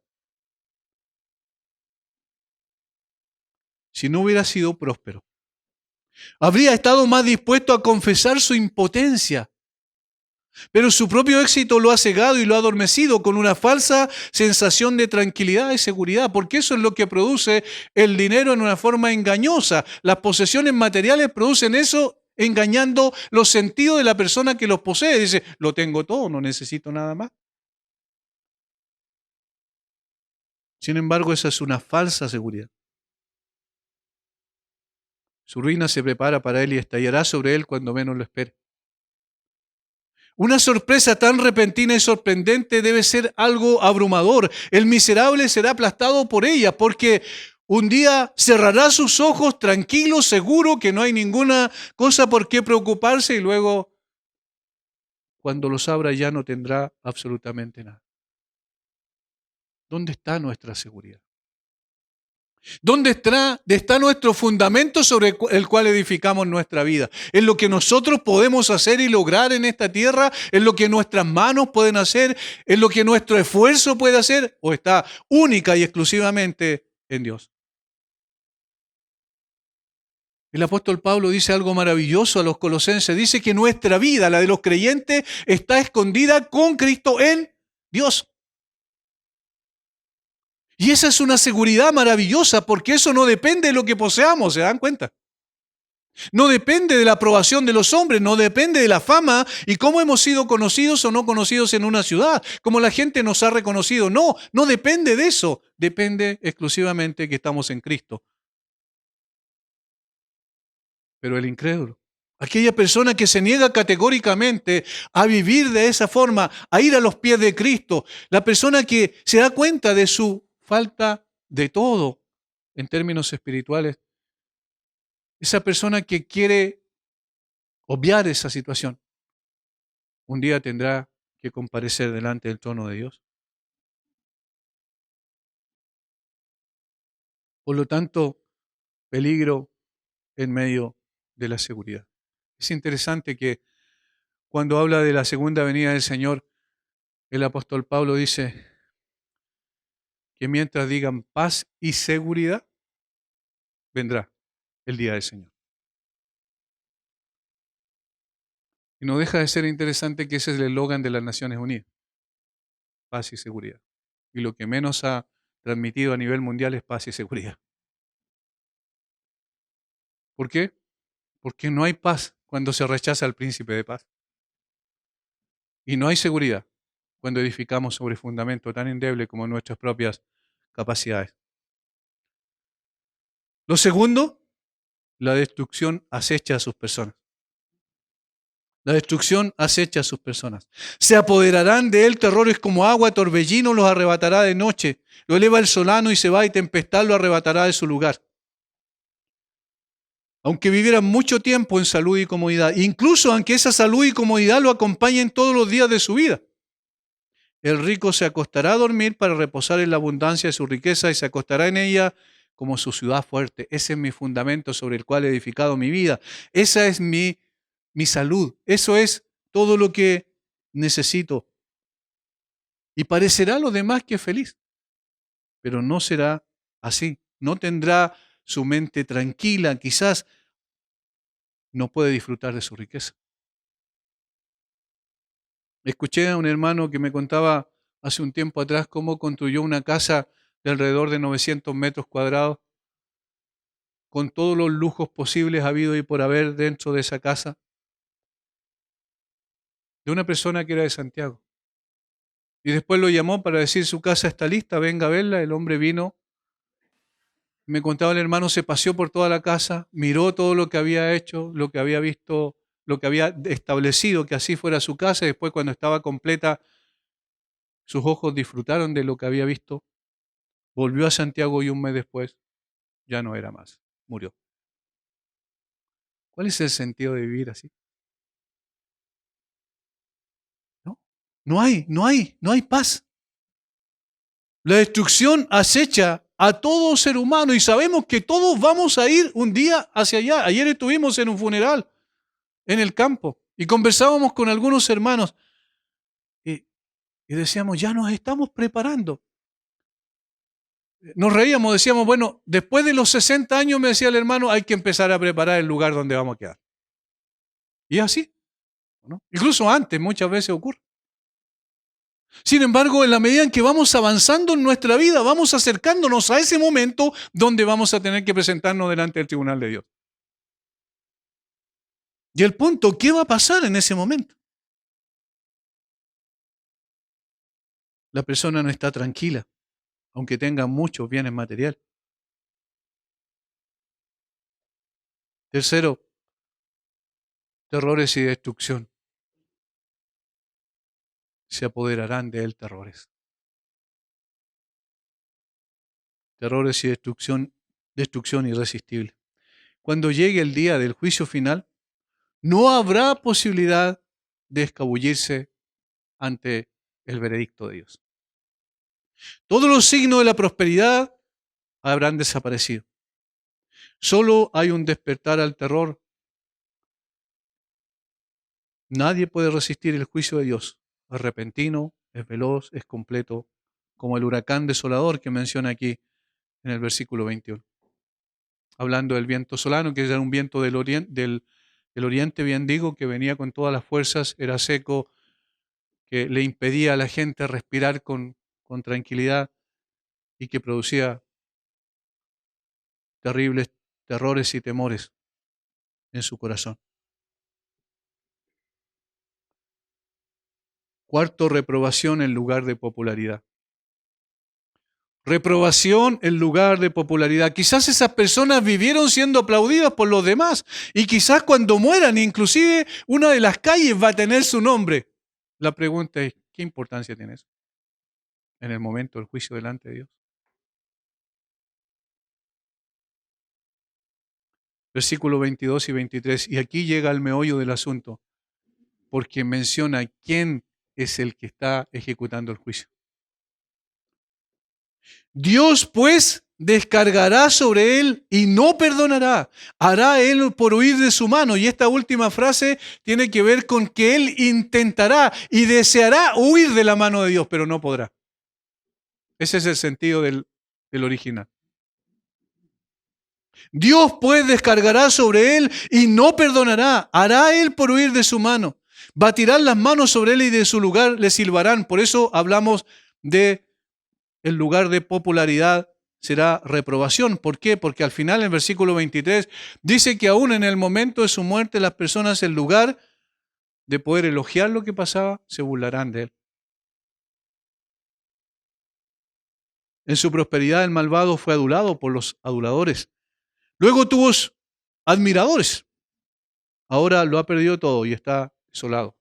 A: Si no hubiera sido próspero, habría estado más dispuesto a confesar su impotencia, pero su propio éxito lo ha cegado y lo ha adormecido con una falsa sensación de tranquilidad y seguridad, porque eso es lo que produce el dinero en una forma engañosa. Las posesiones materiales producen eso engañando los sentidos de la persona que los posee. Dice, lo tengo todo, no necesito nada más. Sin embargo, esa es una falsa seguridad. Su ruina se prepara para él y estallará sobre él cuando menos lo espere. Una sorpresa tan repentina y sorprendente debe ser algo abrumador. El miserable será aplastado por ella porque un día cerrará sus ojos tranquilo, seguro que no hay ninguna cosa por qué preocuparse y luego cuando los abra ya no tendrá absolutamente nada. ¿Dónde está nuestra seguridad? ¿Dónde está nuestro fundamento sobre el cual edificamos nuestra vida? ¿En lo que nosotros podemos hacer y lograr en esta tierra? ¿En lo que nuestras manos pueden hacer? ¿En lo que nuestro esfuerzo puede hacer? ¿O está única y exclusivamente en Dios? El apóstol Pablo dice algo maravilloso a los colosenses. Dice que nuestra vida, la de los creyentes, está escondida con Cristo en Dios. Y esa es una seguridad maravillosa porque eso no depende de lo que poseamos, ¿se dan cuenta? No depende de la aprobación de los hombres, no depende de la fama y cómo hemos sido conocidos o no conocidos en una ciudad, cómo la gente nos ha reconocido. No, no depende de eso, depende exclusivamente que estamos en Cristo. Pero el incrédulo, aquella persona que se niega categóricamente a vivir de esa forma, a ir a los pies de Cristo, la persona que se da cuenta de su falta de todo en términos espirituales, esa persona que quiere obviar esa situación, un día tendrá que comparecer delante del trono de Dios. Por lo tanto, peligro en medio de la seguridad. Es interesante que cuando habla de la segunda venida del Señor, el apóstol Pablo dice que mientras digan paz y seguridad, vendrá el día del Señor. Y no deja de ser interesante que ese es el eslogan de las Naciones Unidas, paz y seguridad. Y lo que menos ha transmitido a nivel mundial es paz y seguridad. ¿Por qué? Porque no hay paz cuando se rechaza al príncipe de paz. Y no hay seguridad cuando edificamos sobre fundamento tan endeble como nuestras propias capacidades. Lo segundo, la destrucción acecha a sus personas. La destrucción acecha a sus personas. Se apoderarán de él terrores como agua, torbellino los arrebatará de noche. Lo eleva el solano y se va y tempestad lo arrebatará de su lugar. Aunque vivieran mucho tiempo en salud y comodidad, incluso aunque esa salud y comodidad lo acompañen todos los días de su vida. El rico se acostará a dormir para reposar en la abundancia de su riqueza y se acostará en ella como su ciudad fuerte. Ese es mi fundamento sobre el cual he edificado mi vida. Esa es mi salud. Eso es todo lo que necesito. Y parecerá a los demás que es feliz, pero no será así. No tendrá su mente tranquila, quizás no puede disfrutar de su riqueza. Escuché a un hermano que me contaba hace un tiempo atrás cómo construyó una casa de alrededor de 900 metros cuadrados, con todos los lujos posibles habido y por haber dentro de esa casa, de una persona que era de Santiago. Y después lo llamó para decir su casa está lista, venga a verla. El hombre vino Me contaba el hermano, se paseó por toda la casa, miró todo lo que había hecho, lo que había visto, lo que había establecido que así fuera su casa, y después cuando estaba completa, sus ojos disfrutaron de lo que había visto, volvió a Santiago y un mes después ya no era más, murió. ¿Cuál es el sentido de vivir así? ¿No? No hay paz. La destrucción acecha a todo ser humano y sabemos que todos vamos a ir un día hacia allá. Ayer estuvimos en un funeral en el campo y conversábamos con algunos hermanos y, y decíamos, ya nos estamos preparando. Nos reíamos, decíamos, bueno, después de los 60 años, me decía el hermano, hay que empezar a preparar el lugar donde vamos a quedar. Y es así, ¿no? Incluso antes muchas veces ocurre. Sin embargo, en la medida en que vamos avanzando en nuestra vida, vamos acercándonos a ese momento donde vamos a tener que presentarnos delante del tribunal de Dios. Y el punto, ¿qué va a pasar en ese momento? La persona no está tranquila, aunque tenga muchos bienes materiales. Tercero, terrores y destrucción. Se apoderarán de él terrores. Terrores y destrucción irresistible. Cuando llegue el día del juicio final, no habrá posibilidad de escabullirse ante el veredicto de Dios. Todos los signos de la prosperidad habrán desaparecido. Solo hay un despertar al terror. Nadie puede resistir el juicio de Dios. Es repentino, es veloz, es completo, como el huracán desolador que menciona aquí en el versículo 21. Hablando del viento solano, que era un viento del oriente, bien digo, que venía con todas las fuerzas, era seco, que le impedía a la gente respirar con tranquilidad y que producía terribles terrores y temores en su corazón. Cuarto, reprobación en lugar de popularidad. Reprobación en lugar de popularidad. Quizás esas personas vivieron siendo aplaudidas por los demás y quizás cuando mueran, inclusive una de las calles va a tener su nombre. La pregunta es, ¿qué importancia tiene eso en el momento del juicio delante de Dios? Versículos 22 y 23. Y aquí llega el meollo del asunto, porque menciona quién es el que está ejecutando el juicio. Dios pues descargará sobre él y no perdonará. Hará él por huir de su mano. Y esta última frase tiene que ver con que él intentará y deseará huir de la mano de Dios, pero no podrá. Ese es el sentido del original. Dios pues descargará sobre él y no perdonará. Hará él por huir de su mano. Batirán las manos sobre él y de su lugar le silbarán. Por eso hablamos de el lugar de popularidad será reprobación. ¿Por qué? Porque al final, en el versículo 23, dice que aún en el momento de su muerte, las personas, en lugar de poder elogiar lo que pasaba, se burlarán de él. En su prosperidad, el malvado fue adulado por los aduladores. Luego tuvo admiradores. Ahora lo ha perdido todo y está desolado.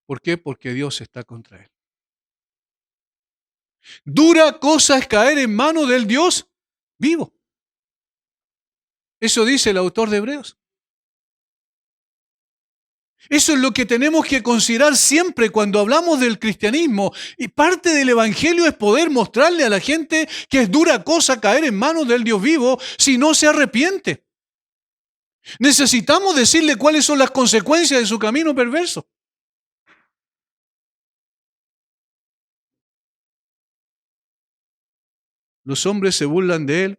A: ¿Por qué? Porque Dios está contra él. Dura cosa es caer en manos del Dios vivo. Eso dice el autor de Hebreos. Eso es lo que tenemos que considerar siempre cuando hablamos del cristianismo. Y parte del evangelio es poder mostrarle a la gente que es dura cosa caer en manos del Dios vivo si no se arrepiente. Necesitamos decirle cuáles son las consecuencias de su camino perverso. Los hombres se burlan de él.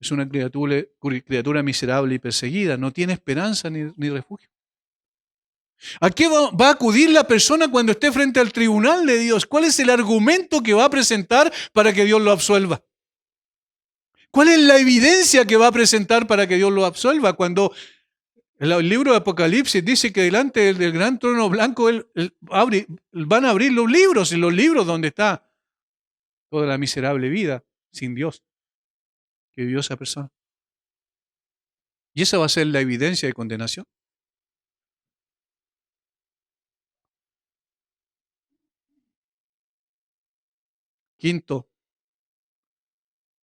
A: Es una criatura miserable y perseguida. No tiene esperanza ni refugio. ¿A qué va a acudir la persona cuando esté frente al tribunal de Dios? ¿Cuál es el argumento que va a presentar para que Dios lo absuelva? ¿Cuál es la evidencia que va a presentar para que Dios lo absuelva? Cuando el libro de Apocalipsis dice que delante del gran trono blanco van a abrir los libros, y los libros donde está toda la miserable vida sin Dios que vivió esa persona. Y esa va a ser la evidencia de condenación. Quinto,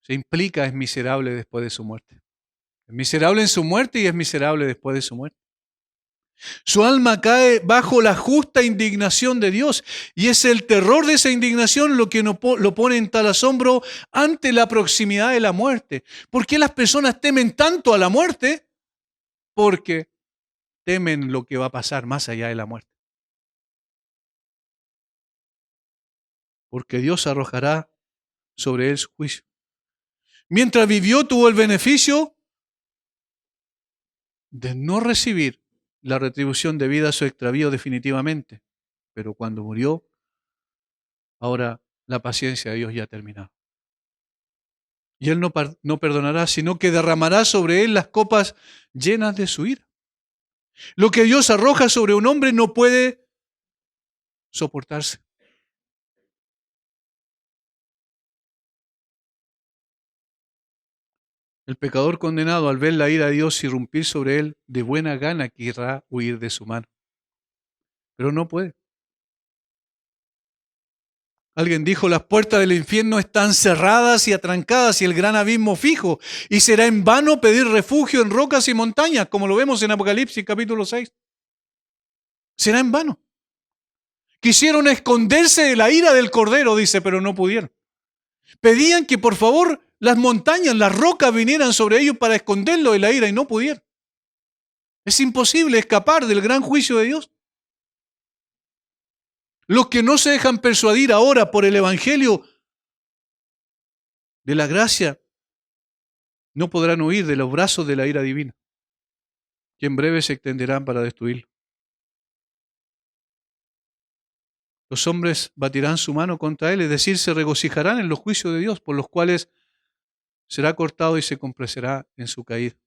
A: se implica es miserable después de su muerte. Es miserable en su muerte y es miserable después de su muerte. Su alma cae bajo la justa indignación de Dios y es el terror de esa indignación lo que lo pone en tal asombro ante la proximidad de la muerte. ¿Por qué las personas temen tanto a la muerte? Porque temen lo que va a pasar más allá de la muerte. Porque Dios arrojará sobre él su juicio. Mientras vivió tuvo el beneficio de no recibir la retribución debida a su extravío definitivamente. Pero cuando murió, ahora la paciencia de Dios ya ha terminado. Y Él no perdonará, sino que derramará sobre él las copas llenas de su ira. Lo que Dios arroja sobre un hombre no puede soportarse. El pecador condenado, al ver la ira de Dios irrumpir sobre él, de buena gana querrá huir de su mano. Pero no puede. Alguien dijo, las puertas del infierno están cerradas y atrancadas y el gran abismo fijo, y será en vano pedir refugio en rocas y montañas, como lo vemos en Apocalipsis capítulo 6. Será en vano. Quisieron esconderse de la ira del Cordero, dice, pero no pudieron. Pedían que por favor las montañas, las rocas vinieran sobre ellos para esconderlo de la ira y no pudieron. Es imposible escapar del gran juicio de Dios. Los que no se dejan persuadir ahora por el Evangelio de la gracia no podrán huir de los brazos de la ira divina, que en breve se extenderán para destruirlo. Los hombres batirán su mano contra él, es decir, se regocijarán en los juicios de Dios, por los cuales será cortado y se complacerá en su caída.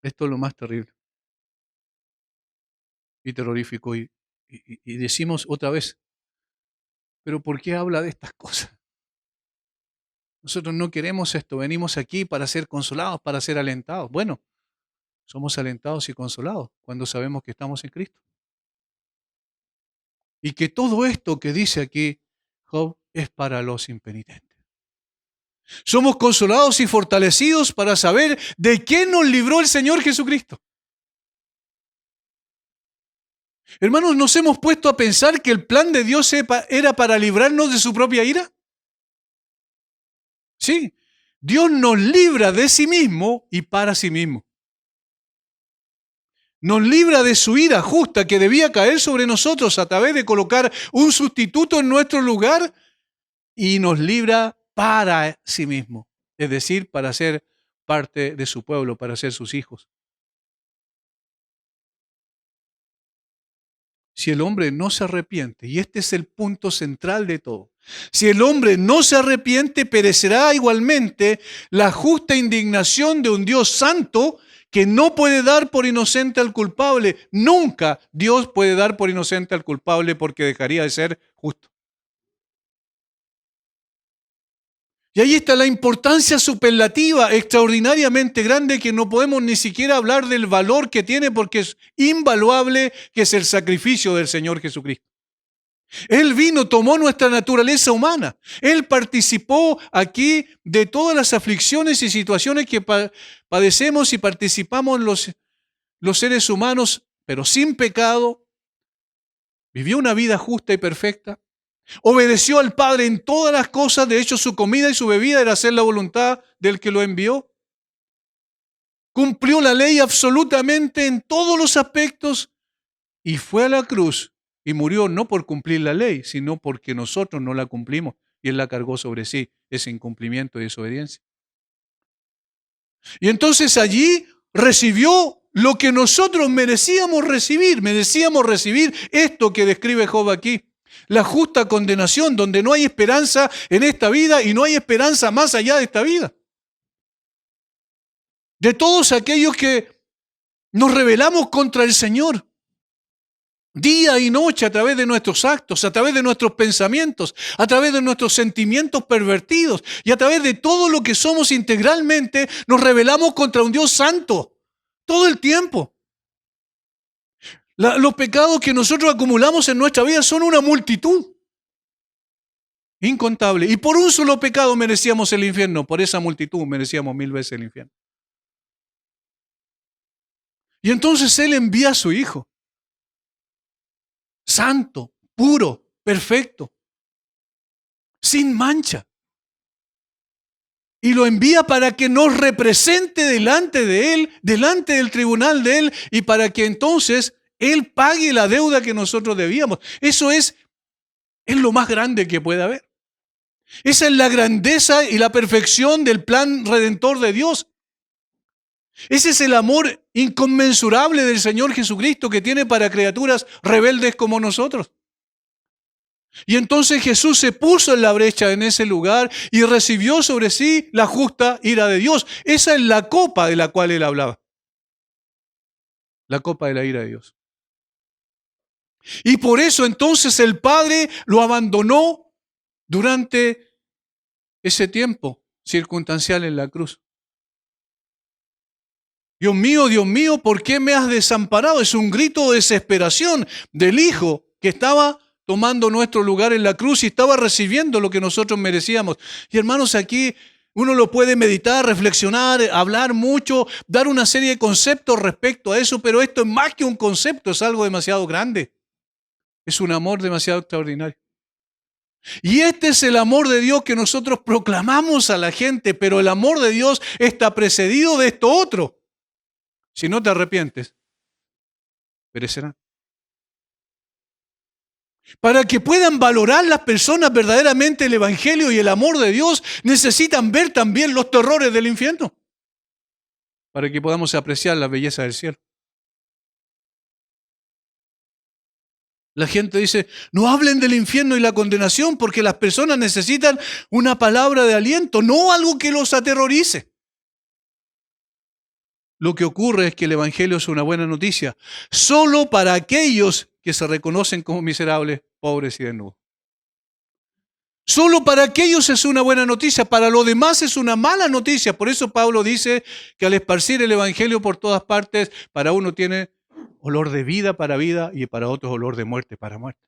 A: Esto es lo más terrible y terrorífico. Y decimos otra vez, ¿pero por qué habla de estas cosas? Nosotros no queremos esto, venimos aquí para ser consolados, para ser alentados. Bueno, somos alentados y consolados cuando sabemos que estamos en Cristo. Y que todo esto que dice aquí Job es para los impenitentes. Somos consolados y fortalecidos para saber de qué nos libró el Señor Jesucristo. Hermanos, ¿nos hemos puesto a pensar que el plan de Dios era para librarnos de su propia ira? Sí, Dios nos libra de sí mismo y para sí mismo. Nos libra de su ira justa que debía caer sobre nosotros a través de colocar un sustituto en nuestro lugar y nos libra para sí mismo, es decir, para ser parte de su pueblo, para ser sus hijos. Si el hombre no se arrepiente, y este es el punto central de todo, si el hombre no se arrepiente, perecerá igualmente la justa indignación de un Dios santo que no puede dar por inocente al culpable. Nunca Dios puede dar por inocente al culpable porque dejaría de ser justo. Y ahí está la importancia superlativa, extraordinariamente grande, que no podemos ni siquiera hablar del valor que tiene porque es invaluable, que es el sacrificio del Señor Jesucristo. Él vino, tomó nuestra naturaleza humana. Él participó aquí de todas las aflicciones y situaciones que padecemos y participamos los seres humanos, pero sin pecado. Vivió una vida justa y perfecta. Obedeció al Padre en todas las cosas. De hecho, su comida y su bebida era hacer la voluntad del que lo envió. Cumplió la ley absolutamente en todos los aspectos y fue a la cruz y murió no por cumplir la ley, sino porque nosotros no la cumplimos y Él la cargó sobre sí, ese incumplimiento y desobediencia. Y entonces allí recibió lo que nosotros merecíamos recibir esto que describe Job aquí. La justa condenación, donde no hay esperanza en esta vida y no hay esperanza más allá de esta vida. De todos aquellos que nos rebelamos contra el Señor. día y noche a través de nuestros actos, a través de nuestros pensamientos, a través de nuestros sentimientos pervertidos y a través de todo lo que somos integralmente, nos rebelamos contra un Dios santo todo el tiempo. Los pecados que nosotros acumulamos en nuestra vida son una multitud incontable. Y por un solo pecado merecíamos el infierno, por esa multitud merecíamos 1000 veces el infierno. Y entonces Él envía a su Hijo, santo, puro, perfecto, sin mancha. Y lo envía para que nos represente delante de Él, delante del tribunal de Él, y para que entonces Él pague la deuda que nosotros debíamos. Eso es lo más grande que puede haber. Esa es la grandeza y la perfección del plan redentor de Dios. Ese es el amor inconmensurable del Señor Jesucristo que tiene para criaturas rebeldes como nosotros. Y entonces Jesús se puso en la brecha en ese lugar y recibió sobre sí la justa ira de Dios. Esa es la copa de la cual él hablaba. La copa de la ira de Dios. Y por eso entonces el Padre lo abandonó durante ese tiempo circunstancial en la cruz. Dios mío, ¿por qué me has desamparado? Es un grito de desesperación del Hijo que estaba tomando nuestro lugar en la cruz y estaba recibiendo lo que nosotros merecíamos. Y hermanos, aquí uno lo puede meditar, reflexionar, hablar mucho, dar una serie de conceptos respecto a eso, pero esto es más que un concepto, es algo demasiado grande. Es un amor demasiado extraordinario. Y este es el amor de Dios que nosotros proclamamos a la gente, pero el amor de Dios está precedido de esto otro. Si no te arrepientes, perecerán. Para que puedan valorar las personas verdaderamente el Evangelio y el amor de Dios, necesitan ver también los terrores del infierno. Para que podamos apreciar la belleza del cielo. La gente dice, no hablen del infierno y la condenación porque las personas necesitan una palabra de aliento, no algo que los aterrorice. Lo que ocurre es que el Evangelio es una buena noticia solo para aquellos que se reconocen como miserables, pobres y desnudos. Solo para aquellos es una buena noticia, para los demás es una mala noticia. Por eso Pablo dice que al esparcir el Evangelio por todas partes, para uno tiene olor de vida para vida y para otros olor de muerte para muerte.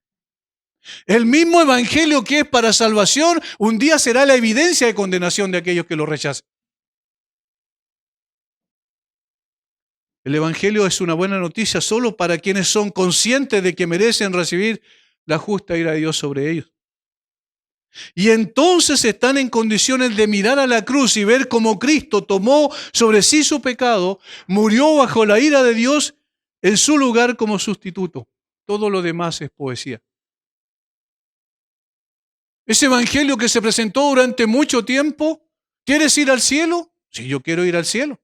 A: El mismo Evangelio que es para salvación, un día será la evidencia de condenación de aquellos que lo rechazan. El Evangelio es una buena noticia solo para quienes son conscientes de que merecen recibir la justa ira de Dios sobre ellos. Y entonces están en condiciones de mirar a la cruz y ver cómo Cristo tomó sobre sí su pecado, murió bajo la ira de Dios en su lugar como sustituto. Todo lo demás es poesía. Ese evangelio que se presentó durante mucho tiempo, ¿quieres ir al cielo? Sí, yo quiero ir al cielo.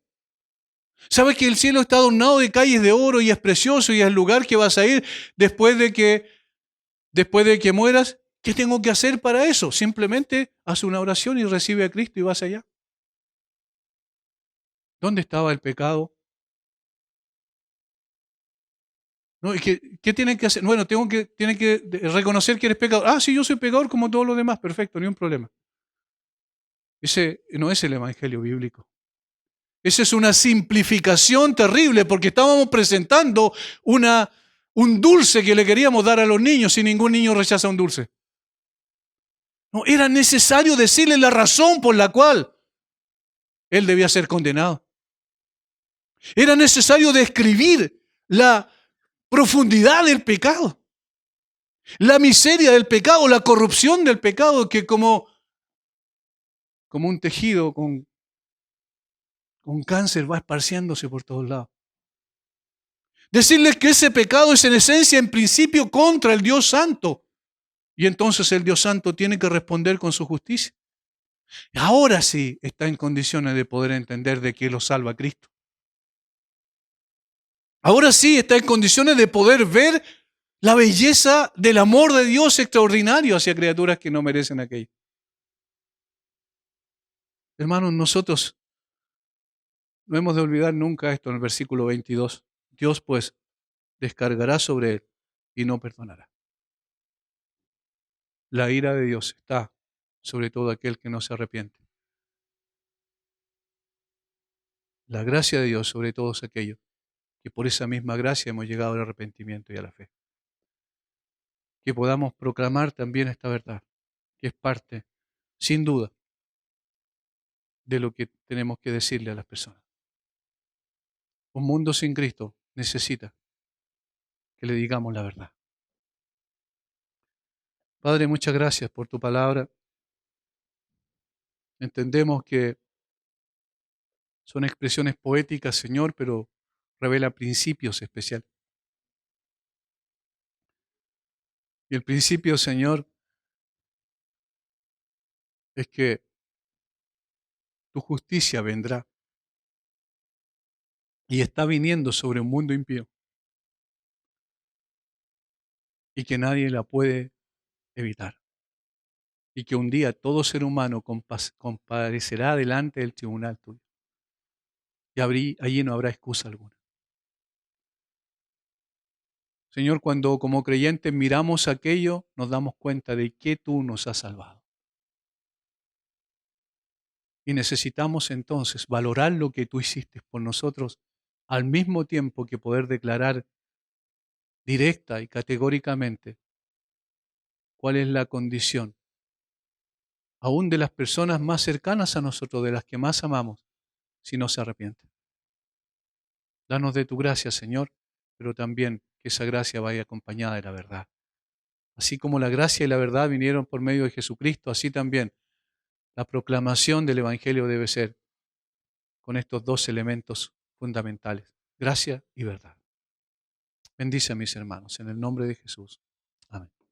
A: ¿Sabes que el cielo está adornado de calles de oro y es precioso y es el lugar que vas a ir después de que mueras? ¿Qué tengo que hacer para eso? Simplemente haz una oración y recibe a Cristo y vas allá. ¿Dónde estaba el pecado? No, ¿qué tienen que hacer? Bueno, tienen que reconocer que eres pecador. Ah, sí, yo soy pecador como todos los demás. Perfecto, ni un problema. Ese no es el evangelio bíblico. Esa es una simplificación terrible porque estábamos presentando un dulce que le queríamos dar a los niños y ningún niño rechaza un dulce. No, era necesario decirle la razón por la cual él debía ser condenado. Era necesario describir la profundidad del pecado, la miseria del pecado, la corrupción del pecado que como un tejido con cáncer va esparciéndose por todos lados. Decirles que ese pecado es en esencia, en principio, contra el Dios Santo. Y entonces el Dios Santo tiene que responder con su justicia. Ahora sí está en condiciones de poder entender de que lo salva Cristo. Ahora sí está en condiciones de poder ver la belleza del amor de Dios extraordinario hacia criaturas que no merecen aquello. Hermanos, nosotros no hemos de olvidar nunca esto en el versículo 22. Dios pues descargará sobre él y no perdonará. La ira de Dios está sobre todo aquel que no se arrepiente. La gracia de Dios sobre todos aquellos que por esa misma gracia hemos llegado al arrepentimiento y a la fe. Que podamos proclamar también esta verdad, que es parte, sin duda, de lo que tenemos que decirle a las personas. Un mundo sin Cristo necesita que le digamos la verdad. Padre, muchas gracias por tu palabra. Entendemos que son expresiones poéticas, Señor, pero revela principios especiales. Y el principio, Señor, es que tu justicia vendrá y está viniendo sobre un mundo impío y que nadie la puede evitar. Y que un día todo ser humano comparecerá delante del tribunal tuyo. Y allí no habrá excusa alguna. Señor, cuando como creyentes miramos aquello, nos damos cuenta de que tú nos has salvado. Y necesitamos entonces valorar lo que tú hiciste por nosotros, al mismo tiempo que poder declarar directa y categóricamente cuál es la condición, aún de las personas más cercanas a nosotros, de las que más amamos, si no se arrepienten. Danos de tu gracia, Señor, pero también que esa gracia vaya acompañada de la verdad. Así como la gracia y la verdad vinieron por medio de Jesucristo, así también la proclamación del Evangelio debe ser con estos dos elementos fundamentales, gracia y verdad. Bendice a mis hermanos, en el nombre de Jesús. Amén.